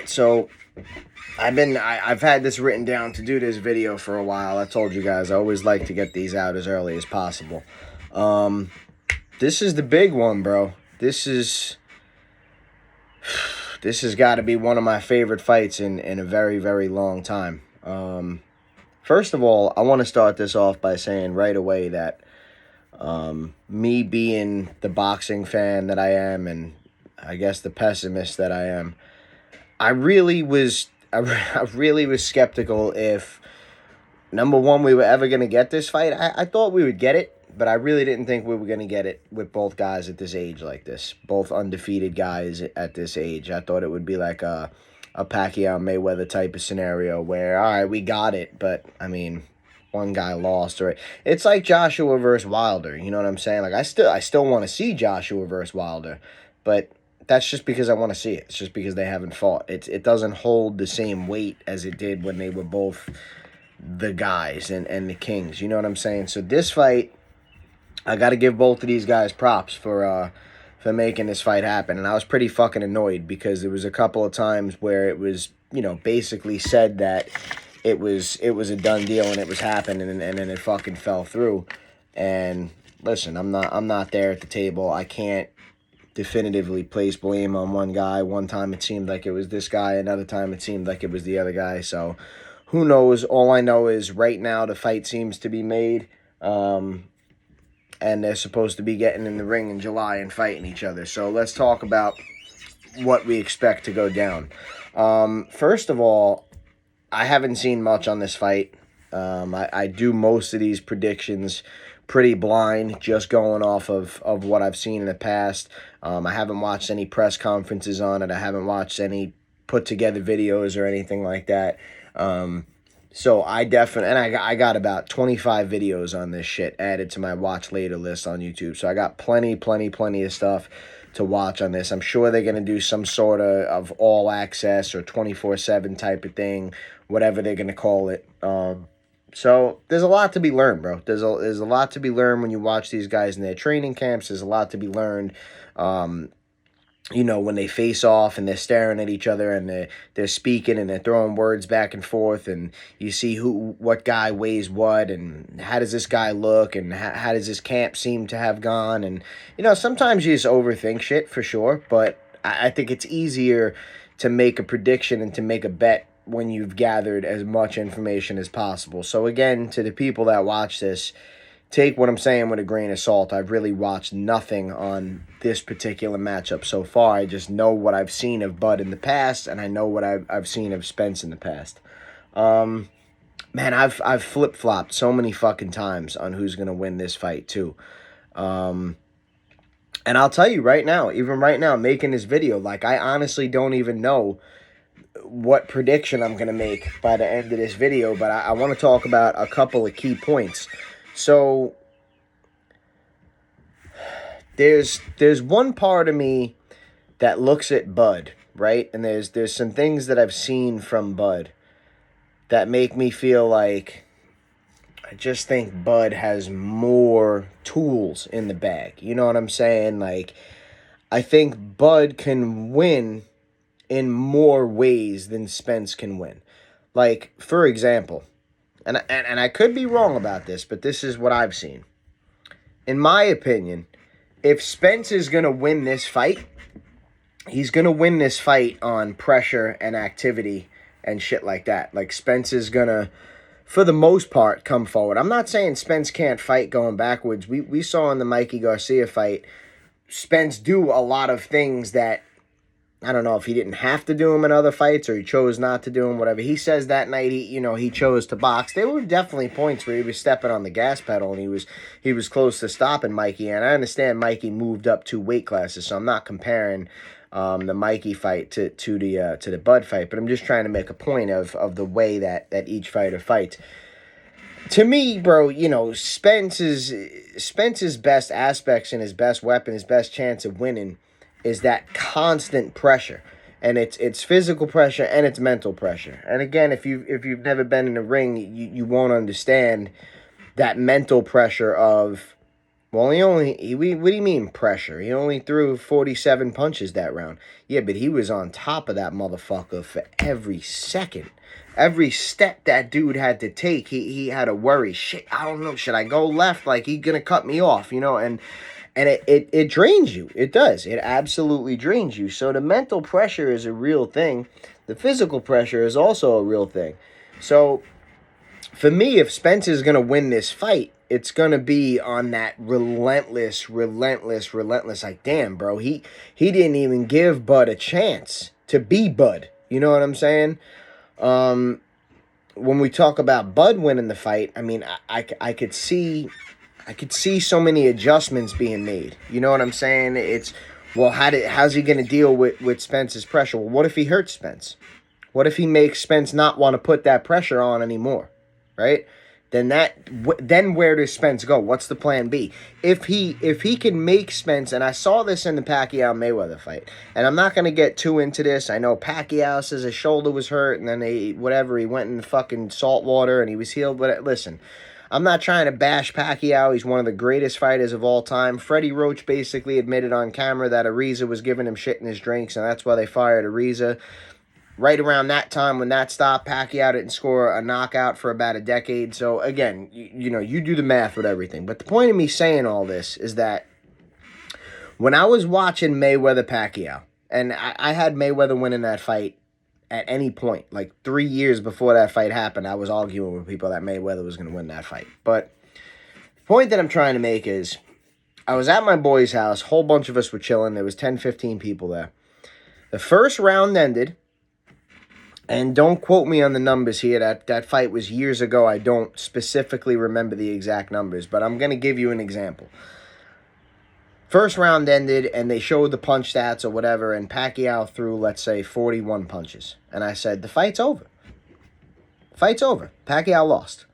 right, so I've had this written down to do this video for a while. I told you guys I always like to get these out as early as possible. This is the big one, bro. This has got to be one of my favorite fights in a very, very long time. First of all, I want to start this off by saying right away that me being the boxing fan that I am, and I guess the pessimist that I am, I really was skeptical if, number one, we were ever going to get this fight. I thought we would get it, but I really didn't think we were going to get it with both guys at this age like this. Both undefeated guys at this age. I thought it would be like a Pacquiao-Mayweather type of scenario where, all right, we got it, but, I mean, one guy lost. Or it's like Joshua versus Wilder, you know what I'm saying? Like, I still want to see Joshua versus Wilder, but that's just because I want to see it. It's just because they haven't fought. It doesn't hold the same weight as it did when they were both the guys and the kings. You know what I'm saying? So this fight, I got to give both of these guys props for making this fight happen. And I was pretty fucking annoyed because there was a couple of times where it was, basically said that it was a done deal and it was happening, and then it fucking fell through. And listen, I'm not there at the table. I can't definitively place blame on one guy. One time it seemed like it was this guy, another time it seemed like it was the other guy. So who knows? All I know is right now the fight seems to be made, and they're supposed to be getting in the ring in July and fighting each other. So let's talk about what we expect to go down. First of all, I haven't seen much on this fight. I do most of these predictions pretty blind, just going off of what I've seen in the past. I haven't watched any press conferences on it. I haven't watched any put together videos or anything like that. So I definitely, and I got about 25 videos on this shit added to my watch later list on YouTube. So I got plenty of stuff to watch on this. I'm sure they're going to do some sort of all access or 24/7 type of thing, whatever they're going to call it. So there's a lot to be learned, bro. There's a lot to be learned when you watch these guys in their training camps. There's a lot to be learned, when they face off and they're staring at each other and they're speaking and they're throwing words back and forth, and you see what guy weighs what and how does this guy look and how does this camp seem to have gone. And, sometimes you just overthink shit for sure, but I think it's easier to make a prediction and to make a bet when you've gathered as much information as possible. So again, to the people that watch this, take what I'm saying with a grain of salt. I've really watched nothing on this particular matchup so far. I just know what I've seen of Bud in the past, and I know what I've seen of Spence in the past. Man, I've flip-flopped so many fucking times on who's going to win this fight, too. And I'll tell you right now, even right now, making this video, like, I honestly don't even know what prediction I'm going to make by the end of this video, but I want to talk about a couple of key points. So there's one part of me that looks at Bud, right? And there's some things that I've seen from Bud that make me feel like I just think Bud has more tools in the bag. You know what I'm saying? Like, I think Bud can win in more ways than Spence can win. Like, for example, and I could be wrong about this, but this is what I've seen. In my opinion, if Spence is going to win this fight, he's going to win this fight on pressure and activity and shit like that. Like, Spence is going to, for the most part, come forward. I'm not saying Spence can't fight going backwards. We saw in the Mikey Garcia fight, Spence do a lot of things that, I don't know if he didn't have to do them in other fights or he chose not to do them, whatever. He says that night he chose to box. There were definitely points where he was stepping on the gas pedal and he was close to stopping Mikey. And I understand Mikey moved up 2 weight classes, so I'm not comparing the Mikey fight to the Bud fight, but I'm just trying to make a point of the way that each fighter fights. To me, bro, Spence's best aspects and his best weapon, his best chance of winning is that constant pressure, and it's physical pressure and it's mental pressure. And again, if you've never been in a ring, you won't understand that mental pressure of Well, what do you mean pressure? He only threw 47 punches that round. Yeah, but he was on top of that motherfucker for every second. Every step that dude had to take, he had to worry. Shit, I don't know. Should I go left? Like, he gonna cut me off, And it drains you. It does. It absolutely drains you. So the mental pressure is a real thing. The physical pressure is also a real thing. So for me, if Spence is going to win this fight, it's going to be on that relentless. Like, damn, bro, he didn't even give Bud a chance to be Bud. You know what I'm saying? When we talk about Bud winning the fight, I mean, I could see so many adjustments being made. You know what I'm saying? It's, well, how's he going to deal with Spence's pressure? Well, what if he hurts Spence? What if he makes Spence not want to put that pressure on anymore? Right? Then where does Spence go? What's the plan B? If he can make Spence, and I saw this in the Pacquiao Mayweather fight, and I'm not gonna get too into this. I know Pacquiao says his shoulder was hurt, and then he went in the fucking salt water and he was healed. But listen, I'm not trying to bash Pacquiao. He's one of the greatest fighters of all time. Freddie Roach basically admitted on camera that Ariza was giving him shit in his drinks, and that's why they fired Ariza. Right around that time when that stopped, Pacquiao didn't score a knockout for about a decade. So, again, you do the math with everything. But the point of me saying all this is that when I was watching Mayweather-Pacquiao, and I had Mayweather winning that fight at any point, like 3 years before that fight happened, I was arguing with people that Mayweather was going to win that fight. But the point that I'm trying to make is I was at my boy's house. A whole bunch of us were chilling. There was 10, 15 people there. The first round ended. And don't quote me on the numbers here. That fight was years ago. I don't specifically remember the exact numbers, but I'm going to give you an example. First round ended, and they showed the punch stats or whatever, and Pacquiao threw, let's say, 41 punches. And I said, the fight's over. Fight's over. Pacquiao lost.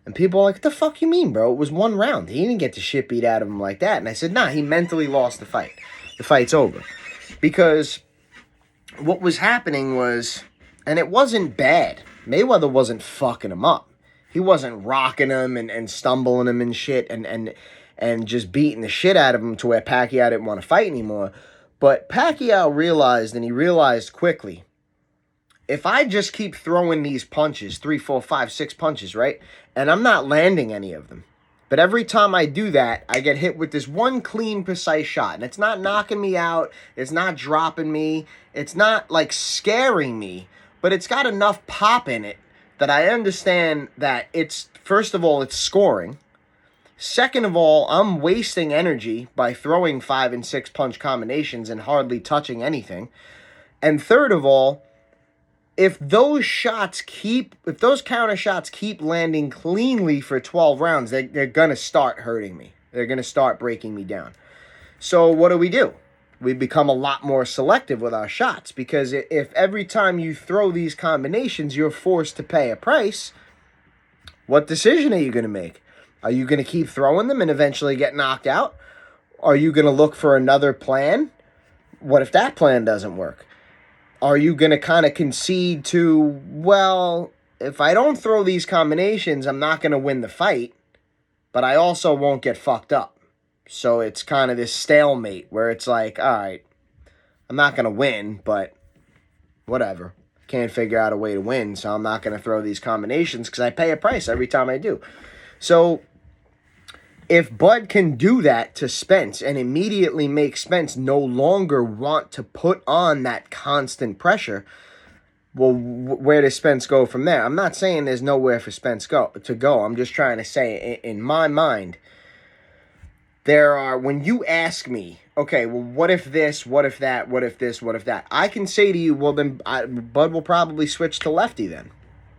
And people are like, what the fuck you mean, bro? It was one round. He didn't get the shit beat out of him like that. And I said, nah, he mentally lost the fight. The fight's over. Because what was happening was... And it wasn't bad. Mayweather wasn't fucking him up. He wasn't rocking him and stumbling him and shit and just beating the shit out of him to where Pacquiao didn't want to fight anymore. But Pacquiao realized, and he realized quickly, if I just keep throwing these punches, 3, 4, 5, 6 punches, right? And I'm not landing any of them. But every time I do that, I get hit with this one clean, precise shot. And it's not knocking me out. It's not dropping me. It's not like scaring me. But it's got enough pop in it that I understand that it's, first of all, it's scoring. Second of all, I'm wasting energy by throwing 5 and 6 punch combinations and hardly touching anything. And third of all, if those counter shots keep landing cleanly for 12 rounds, they're going to start hurting me. They're going to start breaking me down. So what do? We become a lot more selective with our shots, because if every time you throw these combinations, you're forced to pay a price, what decision are you going to make? Are you going to keep throwing them and eventually get knocked out? Are you going to look for another plan? What if that plan doesn't work? Are you going to kind of concede to, well, if I don't throw these combinations, I'm not going to win the fight, but I also won't get fucked up? So it's kind of this stalemate where it's like, all right, I'm not going to win, but whatever. Can't figure out a way to win, so I'm not going to throw these combinations because I pay a price every time I do. So if Bud can do that to Spence and immediately make Spence no longer want to put on that constant pressure, well, where does Spence go from there? I'm not saying there's nowhere for Spence to go. I'm just trying to say, in my mind, when you ask me, okay, well, what if this, what if that, what if this, what if that? I can say to you, well, then Bud will probably switch to lefty then.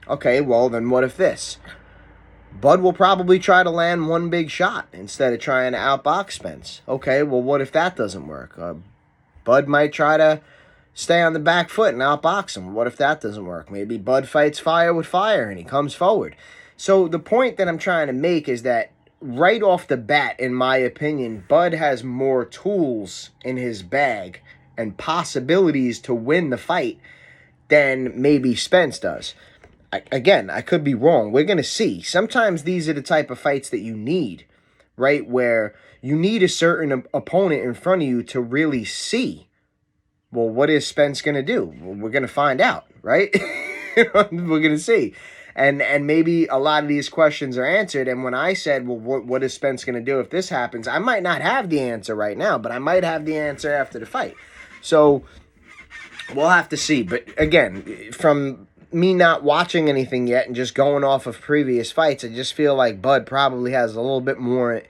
Okay, well, then what if this? Bud will probably try to land one big shot instead of trying to outbox Spence. Okay, well, what if that doesn't work? Bud might try to stay on the back foot and outbox him. What if that doesn't work? Maybe Bud fights fire with fire and he comes forward. So the point that I'm trying to make is that right off the bat, in my opinion, Bud has more tools in his bag and possibilities to win the fight than maybe Spence does. I could be wrong. We're going to see. Sometimes these are the type of fights that you need, right? Where you need a certain opponent in front of you to really see, well, what is Spence going to do? Well, we're going to find out, right? We're going to see. And maybe a lot of these questions are answered. And when I said, well, what is Spence going to do if this happens? I might not have the answer right now, but I might have the answer after the fight. So we'll have to see. But again, from me not watching anything yet and just going off of previous fights, I just feel like Bud probably has a little bit more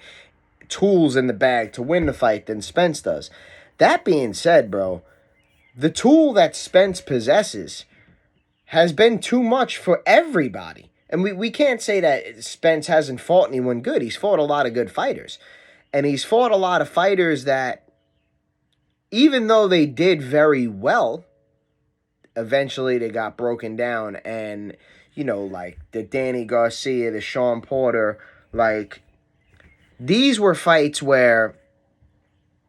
tools in the bag to win the fight than Spence does. That being said, bro, the tool that Spence possesses has been too much for everybody. And we can't say that Spence hasn't fought anyone good. He's fought a lot of good fighters. And he's fought a lot of fighters that, even though they did very well, eventually they got broken down. And, you know, like the Danny Garcia, the Sean Porter, like, these were fights where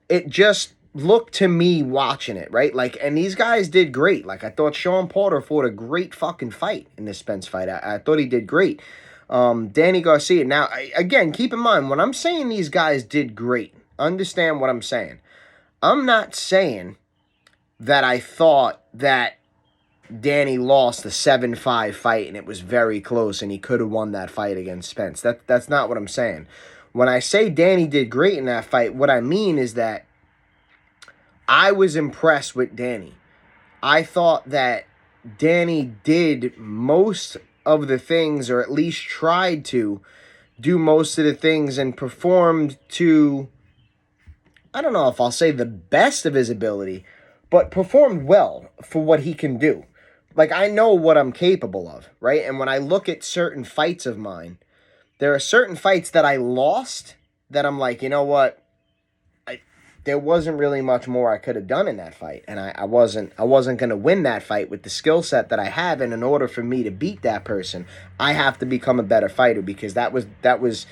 it just looked to me watching it, right? Like, and these guys did great. Like, I thought Sean Porter fought a great fucking fight in this Spence fight. I thought he did great. Danny Garcia. Now, again, keep in mind, when I'm saying these guys did great, understand what I'm saying. I'm not saying that I thought that Danny lost the 7-5 fight and it was very close and he could have won that fight against Spence. That's not what I'm saying. When I say Danny did great in that fight, what I mean is that I was impressed with Danny. I thought that Danny did most of the things, or at least tried to do most of the things, and performed to, I don't know if I'll say the best of his ability, but performed well for what he can do. Like, I know what I'm capable of, right? And when I look at certain fights of mine, there are certain fights that I lost that I'm like, you know what? There wasn't really much more I could have done in that fight, and I wasn't going to win that fight with the skill set that I have. And in order for me to beat that person, I have to become a better fighter, because that was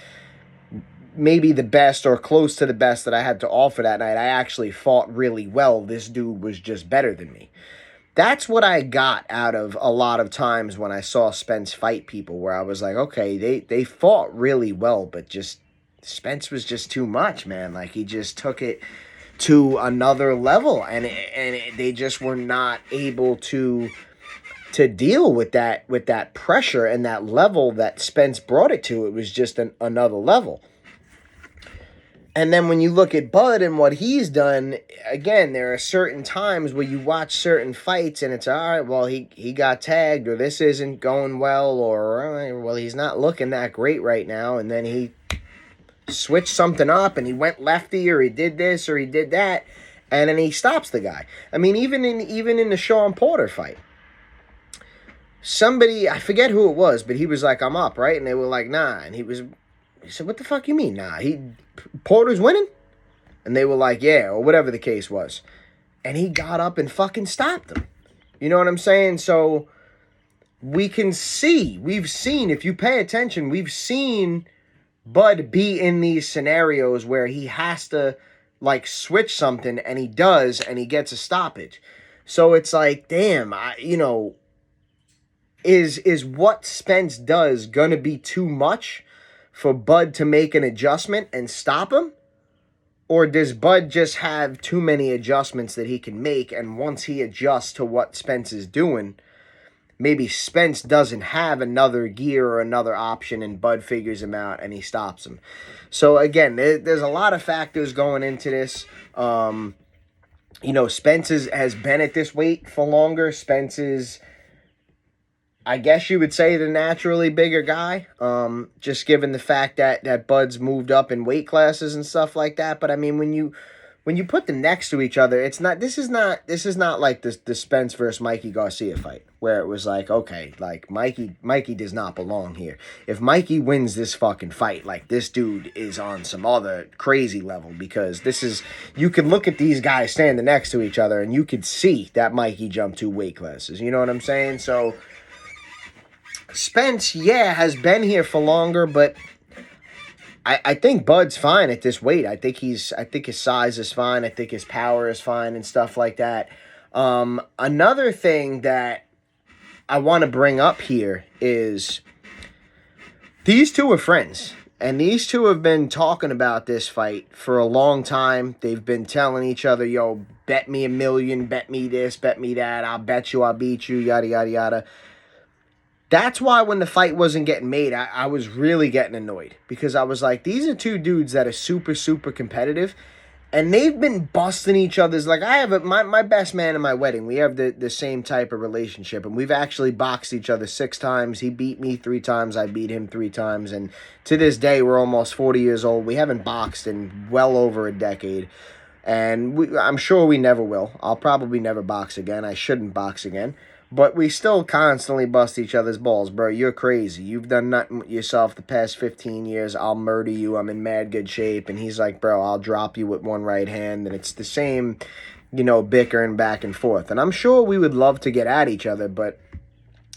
maybe the best or close to the best that I had to offer that night. I actually fought really well. This dude was just better than me. That's what I got out of a lot of times when I saw Spence fight people, where I was like, okay, they fought really well, but just Spence was just too much, man. Like, he just took it to another level, and they just were not able to deal with that pressure and that level that Spence brought it to. It was just another level. And then when you look at Bud and what he's done, again, there are certain times where you watch certain fights and it's, all right, well, he got tagged, or this isn't going well, or, well, he's not looking that great right now, and then he switched something up and he went lefty, or he did this or he did that, and then he stops the guy. I mean, even in the Sean Porter fight, somebody, I forget who it was, but he was like, I'm up, right? And they were like, nah. And he said, what the fuck you mean, nah? Porter's winning? And they were like, yeah, or whatever the case was. And he got up and fucking stopped him. You know what I'm saying? So we've seen, if you pay attention, we've seen Bud be in these scenarios where he has to, like, switch something, and he does, and he gets a stoppage. So it's like, damn, is what Spence does going to be too much for Bud to make an adjustment and stop him? Or does Bud just have too many adjustments that he can make, and once he adjusts to what Spence is doing, maybe Spence doesn't have another gear or another option, and Bud figures him out and he stops him. So again, there's a lot of factors going into this. Spence has been at this weight for longer. Spence is, I guess you would say, the naturally bigger guy, just given the fact that Bud's moved up in weight classes and stuff like that. But I mean, when you put them next to each other, this is not like the Spence versus Mikey Garcia fight, where it was like, okay, like Mikey does not belong here. If Mikey wins this fucking fight, like, this dude is on some other crazy level, because you could look at these guys standing next to each other and you could see that Mikey jumped 2 weight classes. You know what I'm saying? So Spence, has been here for longer, but I think Bud's fine at this weight. I think his size is fine. I think his power is fine and stuff like that. Another thing that I want to bring up here is these two are friends. And these two have been talking about this fight for a long time. They've been telling each other, yo, bet me $1,000,000, bet me this, bet me that, I'll bet you I'll beat you, yada, yada, yada. That's why when the fight wasn't getting made, I was really getting annoyed. Because I was like, these are two dudes that are super, super competitive. And they've been busting each other's, like, I have my best man in my wedding. We have the same type of relationship, and we've actually boxed each other 6 times. He beat me 3 times. I beat him 3 times. And to this day, we're almost 40 years old. We haven't boxed in well over a decade. And I'm sure we never will. I'll probably never box again. I shouldn't box again. But we still constantly bust each other's balls. Bro, you're crazy. You've done nothing with yourself the past 15 years. I'll murder you. I'm in mad good shape. And he's like, bro, I'll drop you with one right hand. And it's the same, bickering back and forth. And I'm sure we would love to get at each other. But,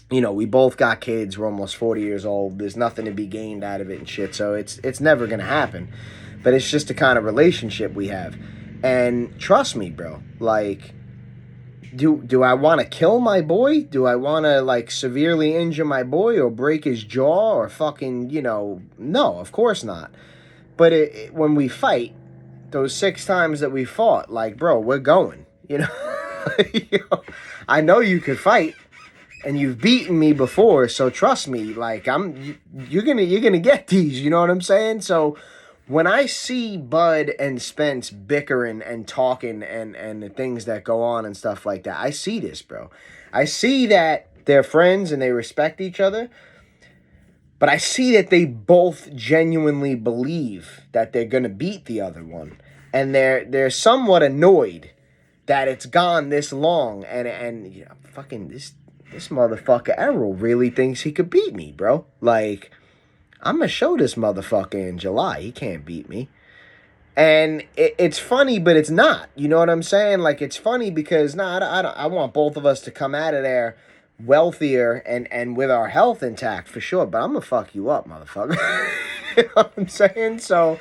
we both got kids. We're almost 40 years old. There's nothing to be gained out of it and shit. So it's never going to happen. But it's just the kind of relationship we have. And trust me, bro, like... Do I want to kill my boy? Do I want to, like, severely injure my boy or break his jaw or fucking, no, of course not. But when we fight, those 6 times that we fought, like, bro, we're going, I know you could fight, and you've beaten me before, so trust me, like, you're gonna get these, you know what I'm saying? So... when I see Bud and Spence bickering and talking and the things that go on and stuff like that, I see this, bro. I see that they're friends and they respect each other, but I see that they both genuinely believe that they're going to beat the other one. And they're somewhat annoyed that it's gone this long. And fucking this motherfucker Errol really thinks he could beat me, bro. Like... I'm going to show this motherfucker in July. He can't beat me. And it's funny, but it's not. You know what I'm saying? Like, it's funny because, I want both of us to come out of there wealthier and with our health intact for sure. But I'm going to fuck you up, motherfucker. You know what I'm saying? So,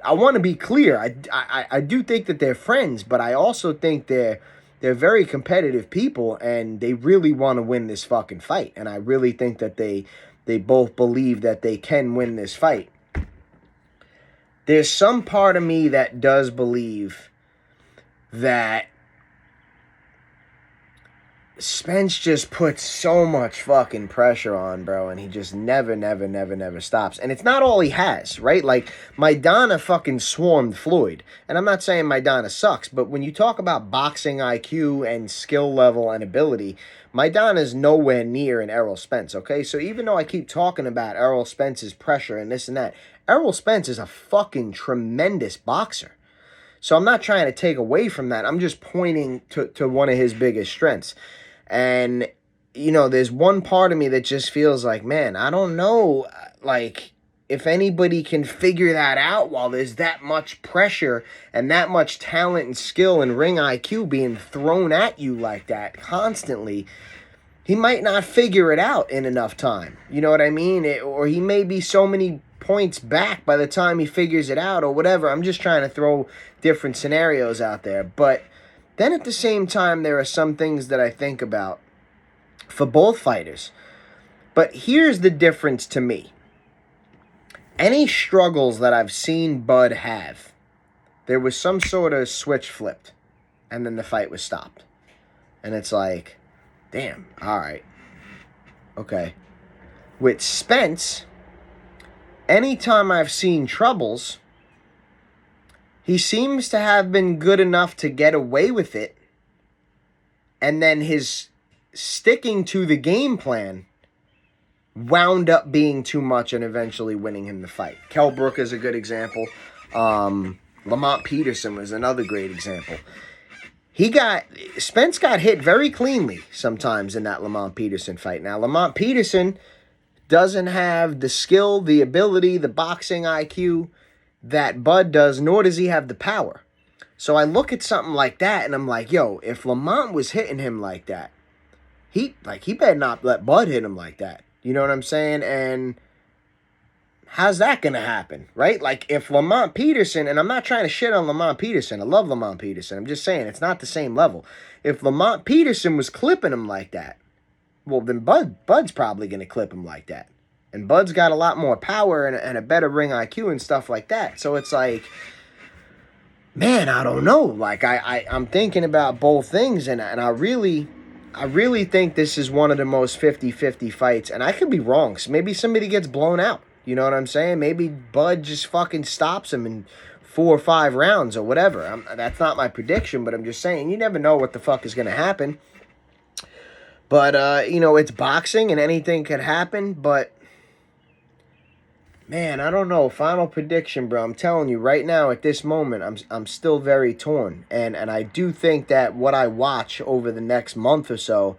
I want to be clear. I do think that they're friends, but I also think they're very competitive people, and they really want to win this fucking fight. And I really think that they both believe that they can win this fight. There's some part of me that does believe that Spence just puts so much fucking pressure on, bro, and he just never stops. And it's not all he has, right? Like, Maidana fucking swarmed Floyd. And I'm not saying Maidana sucks, but when you talk about boxing IQ and skill level and ability, Maidana's nowhere near an Errol Spence, okay? So even though I keep talking about Errol Spence's pressure and this and that, Errol Spence is a fucking tremendous boxer. So I'm not trying to take away from that. I'm just pointing to one of his biggest strengths. And, there's one part of me that just feels like, man, I don't know, like, if anybody can figure that out while there's that much pressure and that much talent and skill and ring IQ being thrown at you like that constantly, he might not figure it out in enough time. You know what I mean? Or he may be so many points back by the time he figures it out or whatever. I'm just trying to throw different scenarios out there. But then at the same time, there are some things that I think about for both fighters. But here's the difference to me. Any struggles that I've seen Bud have, there was some sort of switch flipped, and then the fight was stopped. And it's like, damn, all right, okay. With Spence, anytime I've seen troubles, he seems to have been good enough to get away with it, and then his sticking to the game plan wound up being too much and eventually winning him the fight. Kell Brook is a good example. Lamont Peterson was another great example. Spence got hit very cleanly sometimes in that Lamont Peterson fight. Now, Lamont Peterson doesn't have the skill, the ability, the boxing IQ that Bud does, nor does he have the power. So I look at something like that and I'm like, yo, if Lamont was hitting him like that, he better not let Bud hit him like that. You know what I'm saying? And how's that going to happen, right? Like, if Lamont Peterson, and I'm not trying to shit on Lamont Peterson. I love Lamont Peterson. I'm just saying it's not the same level. If Lamont Peterson was clipping him like that, well, then Bud's probably going to clip him like that. And Bud's got a lot more power and a better ring IQ and stuff like that. So it's like, man, I don't know. Like, I'm thinking about both things, and I really think this is one of the most 50-50 fights. And I could be wrong. So maybe somebody gets blown out. You know what I'm saying? Maybe Bud just fucking stops him in 4 or 5 rounds or whatever. That's not my prediction, but I'm just saying, you never know what the fuck is going to happen. But, you know, it's boxing and anything could happen, but man, I don't know. Final prediction, bro. I'm telling you right now at this moment, I'm still very torn. And I do think that what I watch over the next month or so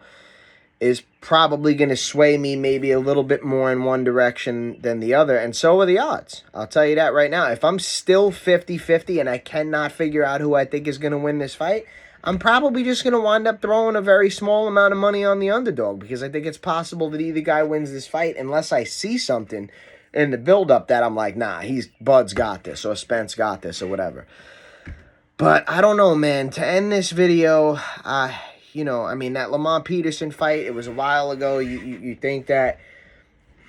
is probably going to sway me maybe a little bit more in one direction than the other. And so are the odds. I'll tell you that right now. If I'm still 50-50 and I cannot figure out who I think is going to win this fight, I'm probably just going to wind up throwing a very small amount of money on the underdog, because I think it's possible that either guy wins this fight unless I see something in the build-up that I'm like, nah, Bud's got this, or Spence got this, or whatever. But I don't know, man. To end this video, you know, I mean, that Lamont Peterson fight, it was a while ago. You think that,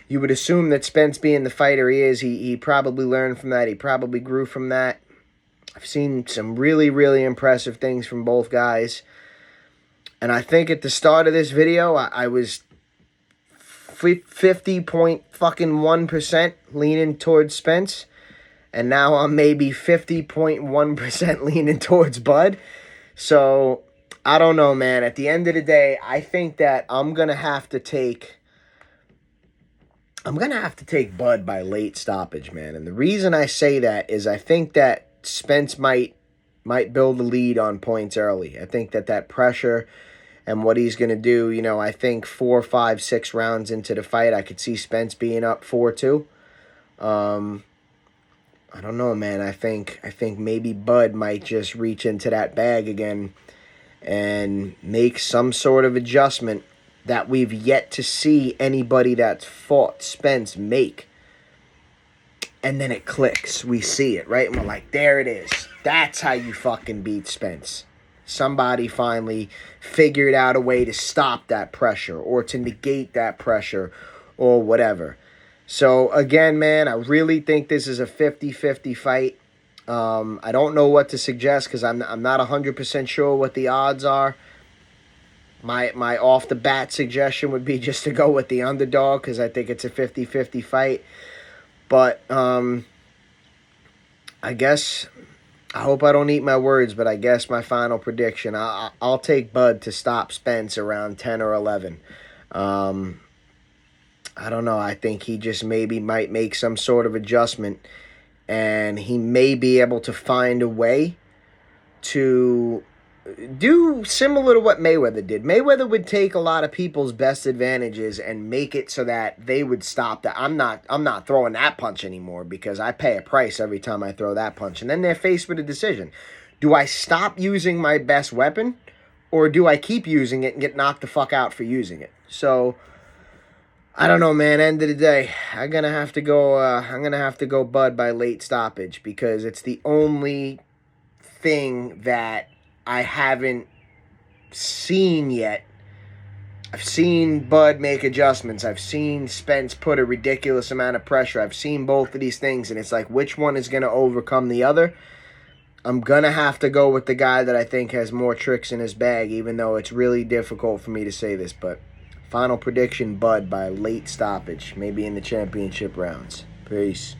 you would assume that Spence being the fighter he is, he probably learned from that. He probably grew from that. I've seen some really, really impressive things from both guys. And I think at the start of this video, I was 50.1% leaning towards Spence. And now I'm maybe 50.1% leaning towards Bud. So, I don't know, man. At the end of the day, I think that I'm going to have to take Bud by late stoppage, man. And the reason I say that is I think that Spence might build a lead on points early. I think that pressure and what he's going to do, you know, I think 4, 5, 6 rounds into the fight, I could see Spence being up 4-2. I don't know, man. I think maybe Bud might just reach into that bag again and make some sort of adjustment that we've yet to see anybody that's fought Spence make. And then it clicks. We see it, right? And we're like, there it is. That's how you fucking beat Spence. Somebody finally figured out a way to stop that pressure or to negate that pressure or whatever. So, again, man, I really think this is a 50-50 fight. I don't know what to suggest because I'm not 100% sure what the odds are. My off-the-bat suggestion would be just to go with the underdog because I think it's a 50-50 fight. But I guess, I hope I don't eat my words, but I guess my final prediction, I'll take Bud to stop Spence around 10 or 11. I don't know. I think he just maybe might make some sort of adjustment, and he may be able to find a way to do similar to what Mayweather did. Mayweather would take a lot of people's best advantages and make it so that they would stop that. I'm not throwing that punch anymore because I pay a price every time I throw that punch. And then they're faced with a decision. Do I stop using my best weapon, or do I keep using it and get knocked the fuck out for using it? So I don't know, man. End of the day, I'm gonna have to go Bud by late stoppage because it's the only thing that I haven't seen yet. I've seen Bud make adjustments. I've seen Spence put a ridiculous amount of pressure. I've seen both of these things, and it's like, which one is going to overcome the other? I'm going to have to go with the guy that I think has more tricks in his bag, even though it's really difficult for me to say this. But final prediction, Bud by late stoppage, maybe in the championship rounds. Peace.